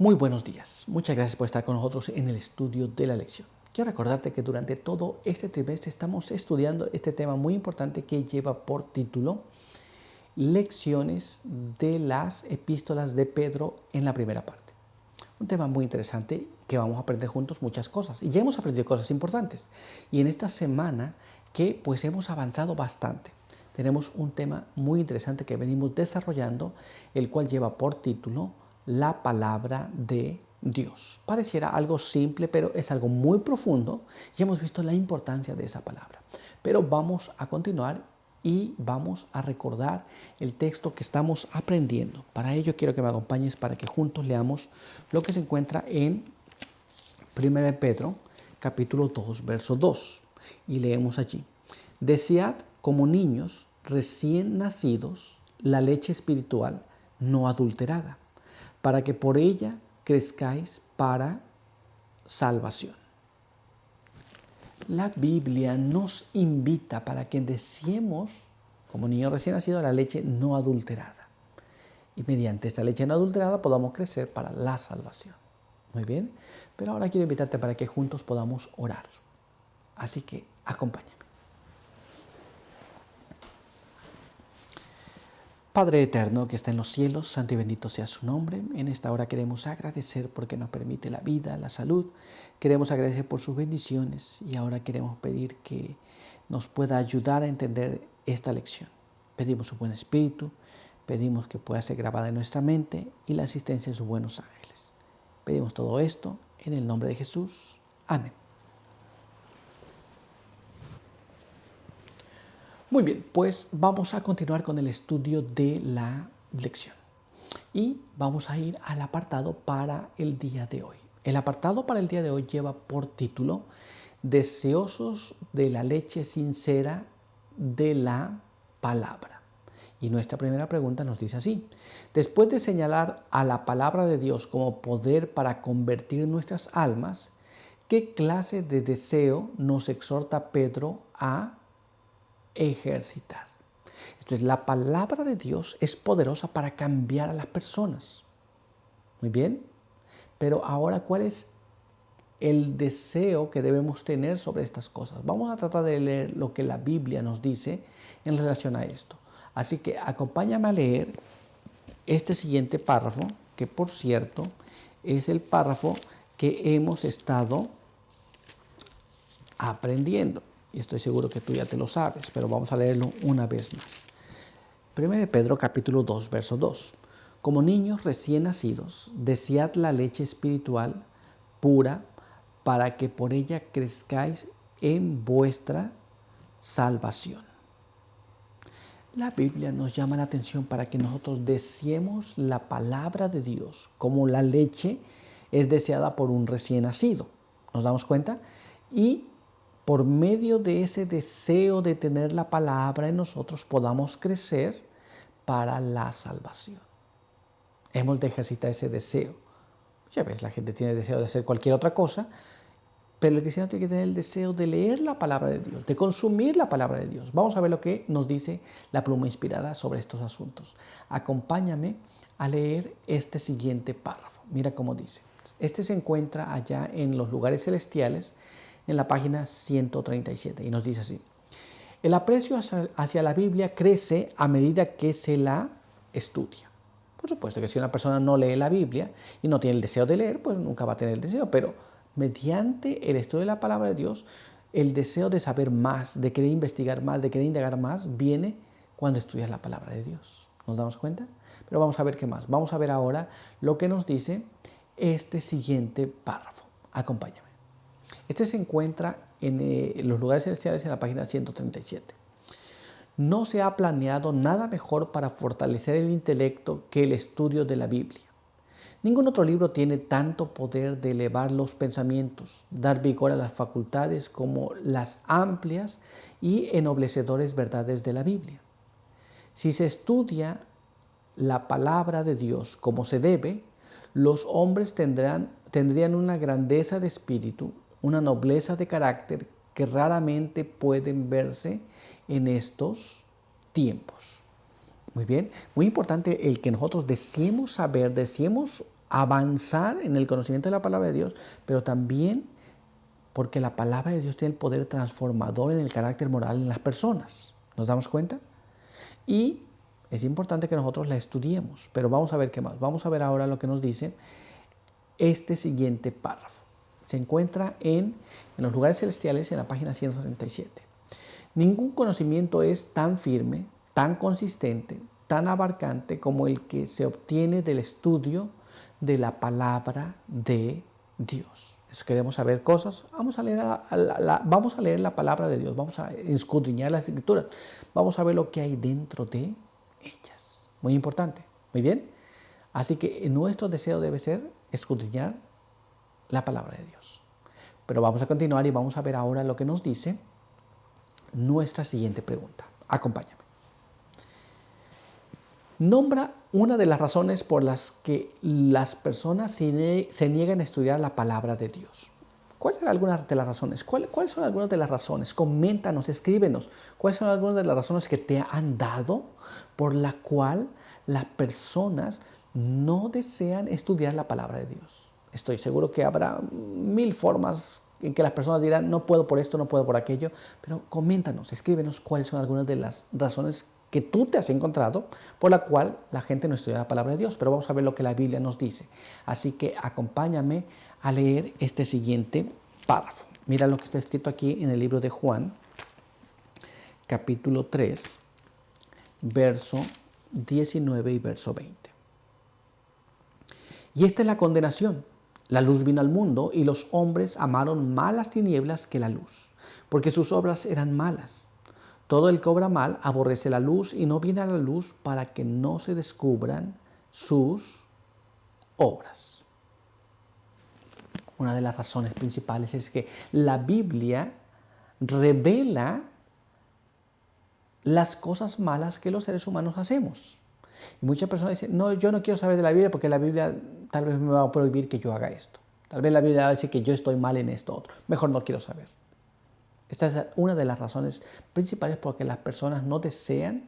Muy buenos días. Muchas gracias por estar con nosotros en el estudio de la lección. Quiero recordarte que durante todo este trimestre estamos estudiando este tema muy importante que lleva por título Lecciones de las epístolas de Pedro en la primera parte. Un tema muy interesante que vamos a aprender juntos muchas cosas. Y ya hemos aprendido cosas importantes. Y en esta semana que pues hemos avanzado bastante. Tenemos un tema muy interesante que venimos desarrollando, el cual lleva por título la palabra de Dios. Pareciera algo simple, pero es algo muy profundo y hemos visto la importancia de esa palabra. Pero vamos a continuar y vamos a recordar el texto que estamos aprendiendo. Para ello quiero que me acompañes para que juntos leamos lo que se encuentra en 1 Pedro capítulo 2, verso 2. Y leemos allí: Desead como niños recién nacidos la leche espiritual no adulterada, para que por ella crezcáis para salvación. La Biblia nos invita para que deseemos, como niños recién nacidos, la leche no adulterada. Y mediante esta leche no adulterada podamos crecer para la salvación. Muy bien, pero ahora quiero invitarte para que juntos podamos orar. Así que acompáñame. Padre eterno que está en los cielos, santo y bendito sea su nombre. En esta hora queremos agradecer porque nos permite la vida, la salud. Queremos agradecer por sus bendiciones y ahora queremos pedir que nos pueda ayudar a entender esta lección. Pedimos su buen espíritu, pedimos que pueda ser grabada en nuestra mente y la asistencia de sus buenos ángeles. Pedimos todo esto en el nombre de Jesús. Amén. Muy bien, pues vamos a continuar con el estudio de la lección. Y vamos a ir al apartado para el día de hoy. El apartado para el día de hoy lleva por título Deseosos de la leche sincera de la palabra. Y nuestra primera pregunta nos dice así: después de señalar a la palabra de Dios como poder para convertir nuestras almas, ¿qué clase de deseo nos exhorta Pedro a ejercitar? Entonces, la palabra de Dios es poderosa para cambiar a las personas. Muy bien, pero ahora, ¿cuál es el deseo que debemos tener sobre estas cosas? Vamos a tratar de leer lo que la Biblia nos dice en relación a esto. Así que acompáñame a leer este siguiente párrafo, que por cierto es el párrafo que hemos estado aprendiendo. Y estoy seguro que tú ya te lo sabes, pero vamos a leerlo una vez más. 1 Pedro capítulo 2, verso 2. Como niños recién nacidos, desead la leche espiritual pura para que por ella crezcáis en vuestra salvación. La Biblia nos llama la atención para que nosotros deseemos la palabra de Dios como la leche es deseada por un recién nacido. ¿Nos damos cuenta? Y por medio de ese deseo de tener la palabra en nosotros podamos crecer para la salvación. Hemos de ejercitar ese deseo. Ya ves, la gente tiene deseo de hacer cualquier otra cosa, pero el cristiano tiene que tener el deseo de leer la palabra de Dios, de consumir la palabra de Dios. Vamos a ver lo que nos dice la pluma inspirada sobre estos asuntos. Acompáñame a leer este siguiente párrafo. Mira cómo dice. Este se encuentra allá en los lugares celestiales, en la página 137, y nos dice así: el aprecio hacia la Biblia crece a medida que se la estudia. Por supuesto que si una persona no lee la Biblia y no tiene el deseo de leer, pues nunca va a tener el deseo, pero mediante el estudio de la palabra de Dios, el deseo de saber más, de querer investigar más, de querer indagar más, viene cuando estudias la palabra de Dios. ¿Nos damos cuenta? Pero vamos a ver qué más. Vamos a ver ahora lo que nos dice este siguiente párrafo. Acompáñame. Este se encuentra en los lugares celestiales en la página 137. No se ha planeado nada mejor para fortalecer el intelecto que el estudio de la Biblia. Ningún otro libro tiene tanto poder de elevar los pensamientos, dar vigor a las facultades como las amplias y ennoblecedores verdades de la Biblia. Si se estudia la palabra de Dios como se debe, los hombres tendrían una grandeza de espíritu, una nobleza de carácter que raramente pueden verse en estos tiempos. Muy bien, muy importante el que nosotros deseemos saber, deseemos avanzar en el conocimiento de la palabra de Dios, pero también porque la palabra de Dios tiene el poder transformador en el carácter moral en las personas. ¿Nos damos cuenta? Y es importante que nosotros la estudiemos, pero vamos a ver qué más. Vamos a ver ahora lo que nos dice este siguiente párrafo. Se encuentra en los lugares celestiales en la página 137. Ningún conocimiento es tan firme, tan consistente, tan abarcante como el que se obtiene del estudio de la palabra de Dios. Si queremos saber cosas, vamos a leer la palabra de Dios, vamos a escudriñar las escrituras, vamos a ver lo que hay dentro de ellas. Muy importante, muy bien. Así que nuestro deseo debe ser escudriñar la palabra de Dios. Pero vamos a continuar y vamos a ver ahora lo que nos dice nuestra siguiente pregunta. Acompáñame. Nombra una de las razones por las que las personas se niegan a estudiar la palabra de Dios. ¿Cuáles son algunas de las razones? ¿Cuáles son algunas de las razones? Coméntanos, escríbenos. ¿Cuáles son algunas de las razones que te han dado por la cual las personas no desean estudiar la palabra de Dios? Estoy seguro que habrá 1000 formas en que las personas dirán, no puedo por esto, no puedo por aquello, pero coméntanos, escríbenos cuáles son algunas de las razones que tú te has encontrado por la cual la gente no estudia la palabra de Dios. Pero vamos a ver lo que la Biblia nos dice. Así que acompáñame a leer este siguiente párrafo. Mira lo que está escrito aquí en el libro de Juan, capítulo 3, verso 19 y verso 20. Y esta es la condenación. La luz vino al mundo y los hombres amaron más las tinieblas que la luz, porque sus obras eran malas. Todo el que obra mal aborrece la luz y no viene a la luz para que no se descubran sus obras. Una de las razones principales es que la Biblia revela las cosas malas que los seres humanos hacemos. Y muchas personas dicen, no, yo no quiero saber de la Biblia porque la Biblia tal vez me va a prohibir que yo haga esto. Tal vez la Biblia va a decir que yo estoy mal en esto otro. Mejor no quiero saber. Esta es una de las razones principales por que las personas no desean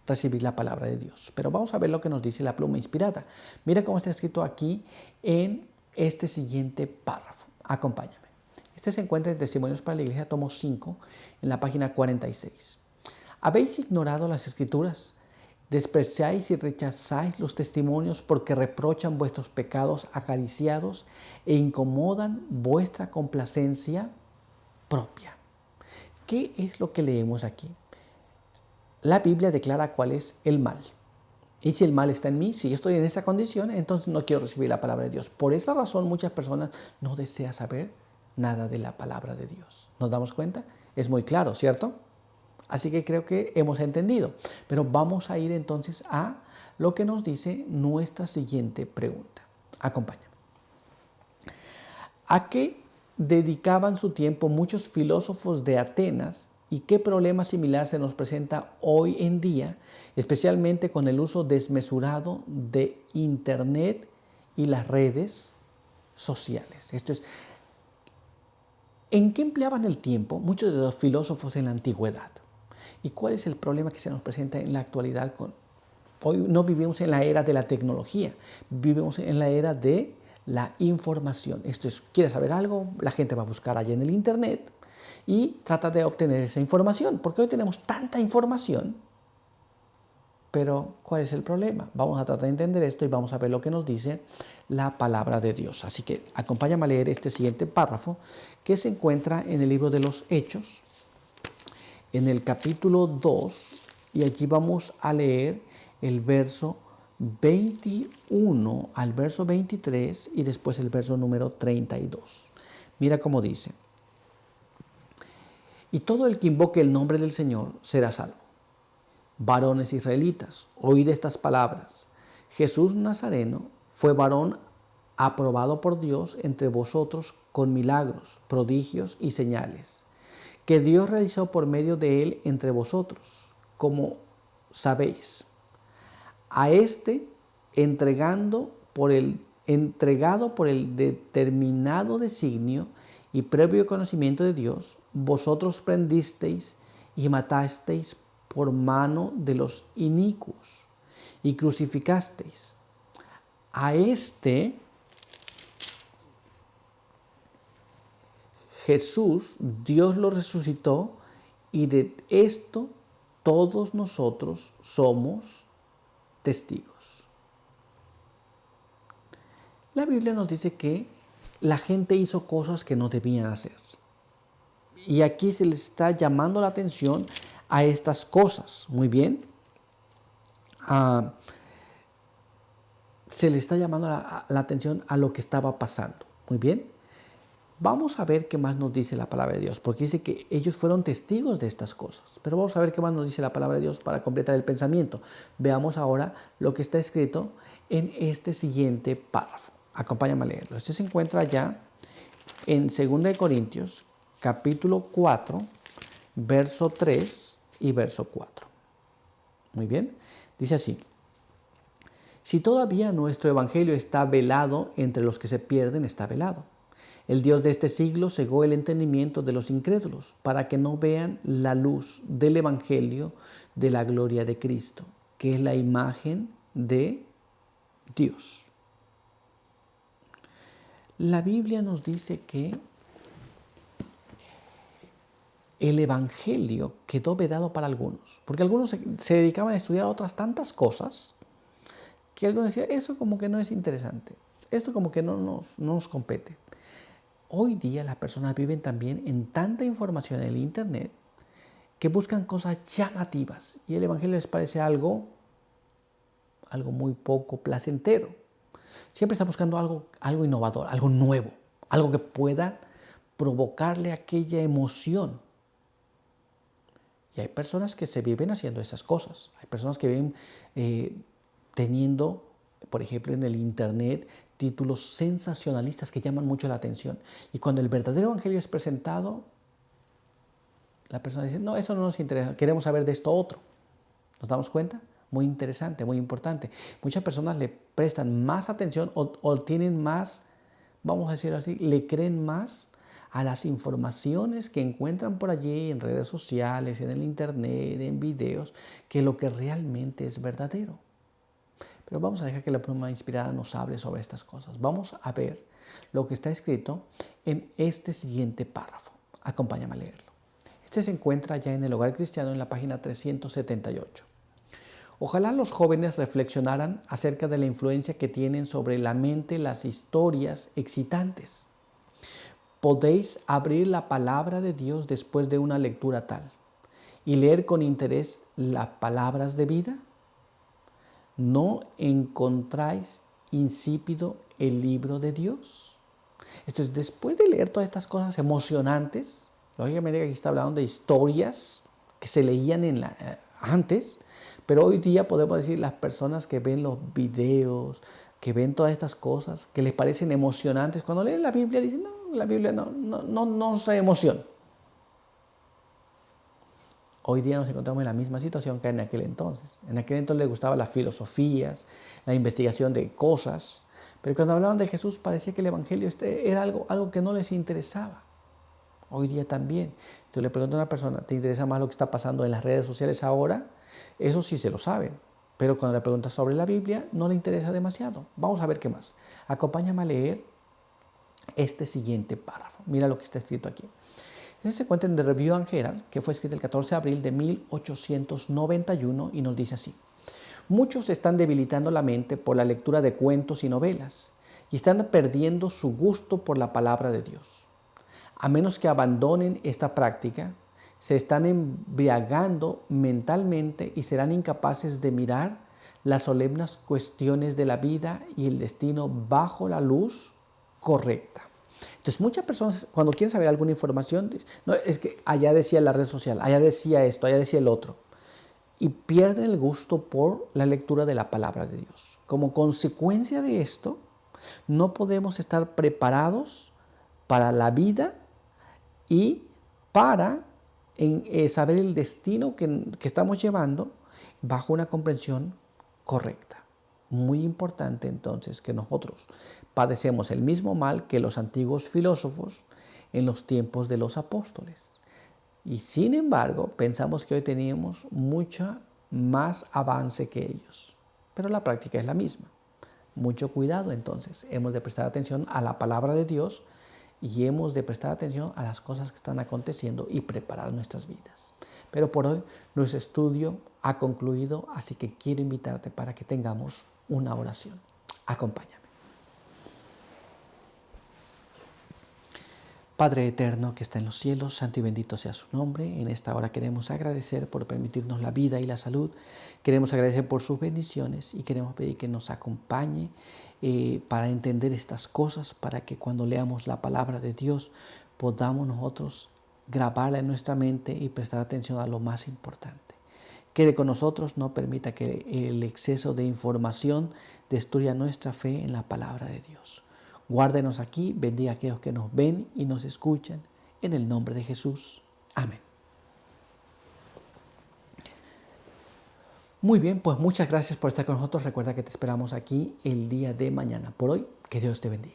recibir la palabra de Dios. Pero vamos a ver lo que nos dice la pluma inspirada. Mira cómo está escrito aquí en este siguiente párrafo. Acompáñame. Este se encuentra en Testimonios para la Iglesia, tomo 5, en la página 46. ¿Habéis ignorado las Escrituras? ¿Despreciáis y rechazáis los testimonios porque reprochan vuestros pecados acariciados e incomodan vuestra complacencia propia? ¿Qué es lo que leemos aquí? La Biblia declara cuál es el mal. Y si el mal está en mí, si yo estoy en esa condición, entonces no quiero recibir la palabra de Dios. Por esa razón muchas personas no desean saber nada de la palabra de Dios. ¿Nos damos cuenta? Es muy claro, ¿cierto? Así que creo que hemos entendido. Pero vamos a ir entonces a lo que nos dice nuestra siguiente pregunta. Acompáñame. ¿A qué dedicaban su tiempo muchos filósofos de Atenas y qué problema similar se nos presenta hoy en día, especialmente con el uso desmesurado de Internet y las redes sociales? Esto es, ¿en qué empleaban el tiempo muchos de los filósofos en la antigüedad? ¿Y cuál es el problema que se nos presenta en la actualidad? Hoy no vivimos en la era de la tecnología, vivimos en la era de la información. Esto es, ¿quieres saber algo? La gente va a buscar allá en el Internet y trata de obtener esa información, porque hoy tenemos tanta información. Pero, ¿cuál es el problema? Vamos a tratar de entender esto y vamos a ver lo que nos dice la palabra de Dios. Así que acompáñame a leer este siguiente párrafo que se encuentra en el libro de los Hechos, en el capítulo 2, y allí vamos a leer el verso 21 al verso 23 y después el verso número 32. Mira cómo dice: y todo el que invoque el nombre del Señor será salvo. Varones israelitas, oíd estas palabras. Jesús Nazareno fue varón aprobado por Dios entre vosotros con milagros, prodigios y señales, que Dios realizó por medio de él entre vosotros, como sabéis. A este entregado por el determinado designio y previo conocimiento de Dios, vosotros prendisteis y matasteis por mano de los inicuos y crucificasteis. a este Jesús, Dios lo resucitó y de esto todos nosotros somos testigos. La Biblia nos dice que la gente hizo cosas que no debían hacer. Y aquí se les está llamando la atención a estas cosas. Muy bien. Se le está llamando la atención a lo que estaba pasando. Muy bien. Vamos a ver qué más nos dice la palabra de Dios, porque dice que ellos fueron testigos de estas cosas. Pero vamos a ver qué más nos dice la palabra de Dios para completar el pensamiento. Veamos ahora lo que está escrito en este siguiente párrafo. Acompáñame a leerlo. Este se encuentra ya en 2 Corintios, capítulo 4, verso 3 y verso 4. Muy bien. Dice así: si todavía nuestro evangelio está velado entre los que se pierden, está velado. El Dios de este siglo cegó el entendimiento de los incrédulos para que no vean la luz del evangelio de la gloria de Cristo, que es la imagen de Dios. La Biblia nos dice que el evangelio quedó vedado para algunos, porque algunos se dedicaban a estudiar otras tantas cosas que algunos decían, eso como que no es interesante, esto como que no nos compete. Hoy día las personas viven también en tanta información en el internet que buscan cosas llamativas y el evangelio les parece algo muy poco placentero. Siempre está buscando algo innovador, algo nuevo, algo que pueda provocarle aquella emoción. Y hay personas que se viven haciendo esas cosas. Hay personas que viven teniendo, por ejemplo, en el internet, títulos sensacionalistas que llaman mucho la atención. Y cuando el verdadero evangelio es presentado, la persona dice, no, eso no nos interesa, queremos saber de esto otro. ¿Nos damos cuenta? Muy interesante, muy importante. Muchas personas le prestan más atención o tienen más, vamos a decirlo así, le creen más a las informaciones que encuentran por allí en redes sociales, en el internet, en videos, que lo que realmente es verdadero. Pero vamos a dejar que la pluma inspirada nos hable sobre estas cosas. Vamos a ver lo que está escrito en este siguiente párrafo. Acompáñame a leerlo. Este se encuentra ya en el Hogar Cristiano en la página 378. Ojalá los jóvenes reflexionaran acerca de la influencia que tienen sobre la mente las historias excitantes. Podéis abrir la palabra de Dios después de una lectura tal y leer con interés las palabras de vida. ¿No encontráis insípido el libro de Dios? Entonces, después de leer todas estas cosas emocionantes, lógicamente aquí está hablando de historias que se leían antes, pero hoy día podemos decir las personas que ven los videos, que ven todas estas cosas, que les parecen emocionantes, cuando leen la Biblia dicen, no, la Biblia no trae emoción. Hoy día nos encontramos en la misma situación que en aquel entonces. En aquel entonces les gustaban las filosofías, la investigación de cosas, pero cuando hablaban de Jesús parecía que el evangelio era algo que no les interesaba. Hoy día también. Entonces le pregunto a una persona, ¿te interesa más lo que está pasando en las redes sociales ahora? Eso sí se lo saben. Pero cuando le preguntas sobre la Biblia, no le interesa demasiado. Vamos a ver qué más. Acompáñame a leer este siguiente párrafo. Mira lo que está escrito aquí. Este se encuentra en The Review and Herald, que fue escrito el 14 de abril de 1891 y nos dice así. Muchos están debilitando la mente por la lectura de cuentos y novelas y están perdiendo su gusto por la palabra de Dios. A menos que abandonen esta práctica, se están embriagando mentalmente y serán incapaces de mirar las solemnes cuestiones de la vida y el destino bajo la luz correcta. Entonces muchas personas cuando quieren saber alguna información, dicen, no, es que allá decía la red social, allá decía esto, allá decía el otro. Y pierden el gusto por la lectura de la palabra de Dios. Como consecuencia de esto, no podemos estar preparados para la vida y para saber el destino que estamos llevando bajo una comprensión correcta. Muy importante entonces que nosotros padecemos el mismo mal que los antiguos filósofos en los tiempos de los apóstoles. Y sin embargo, pensamos que hoy tenemos mucho más avance que ellos. Pero la práctica es la misma. Mucho cuidado entonces. Hemos de prestar atención a la palabra de Dios y hemos de prestar atención a las cosas que están aconteciendo y preparar nuestras vidas. Pero por hoy nuestro estudio ha concluido, así que quiero invitarte para que tengamos una oración. Acompáñame. Padre eterno que está en los cielos, santo y bendito sea su nombre. En esta hora queremos agradecer por permitirnos la vida y la salud. Queremos agradecer por sus bendiciones y queremos pedir que nos acompañe para entender estas cosas, para que cuando leamos la palabra de Dios podamos nosotros grabarla en nuestra mente y prestar atención a lo más importante. Quede con nosotros, no permita que el exceso de información destruya nuestra fe en la palabra de Dios. Guárdenos aquí, bendiga a aquellos que nos ven y nos escuchan. En el nombre de Jesús. Amén. Muy bien, pues muchas gracias por estar con nosotros. Recuerda que te esperamos aquí el día de mañana. Por hoy, que Dios te bendiga.